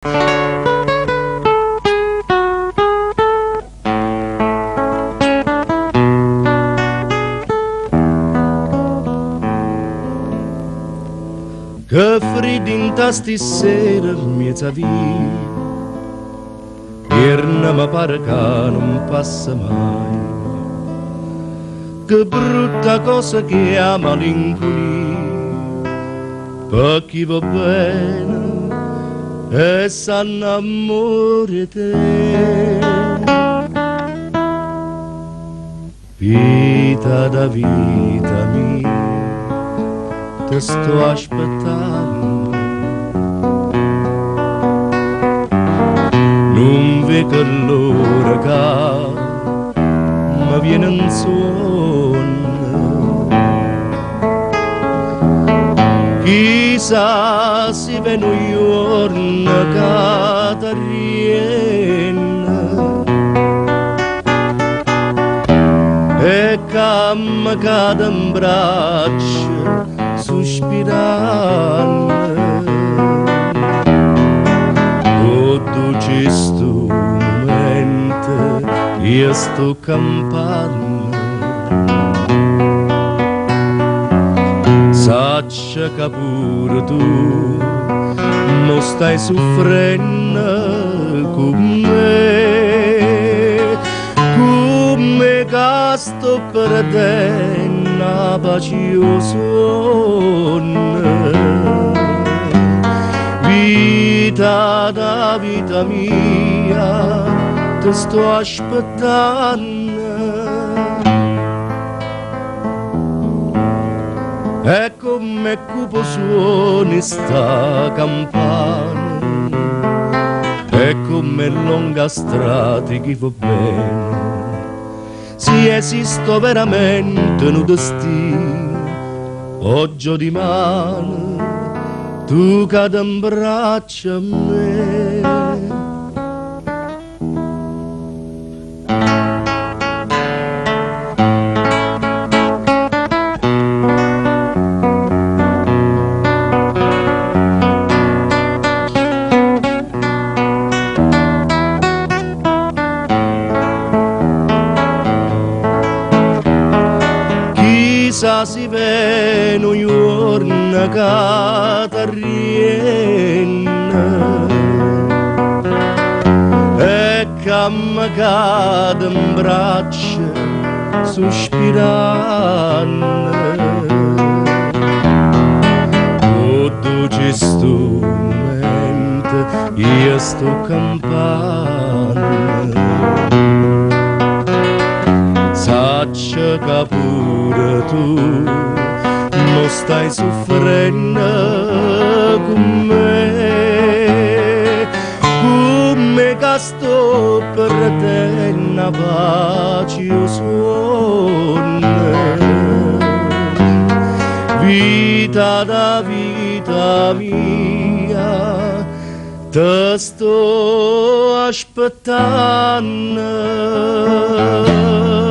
Che fridinta sera miezza via, Irna ma pare che non passa mai. Che brutta cosa che è malinconia, per chi va bene e s'annamora te. Vita da vita mia, te sto aspettando, non vedo l'ora che mi viene un sonno. Chissà se viene un giorno che ti rienna e che mi cade in braccio sospirando. O dolce sto momento io sto campando, saccia che pure tu non stai soffrendo con me, come che sto perdendo la pace io sonno. Vita da vita mia, te sto aspettando. E come cupo suoni sta campana, e come lunga strada che va bene. Se esisto veramente un destino, oggi o dimani, tu cade in braccio a me. Chissà si vede un giorno che ti rienna e che mi cade in braccio sospirando. O dolce sto momento io sto campando, saccia che pure tu non stai soffrendo con me, come che sto perdendo la pace io sonno. Vita da vita mia, te sto aspettando.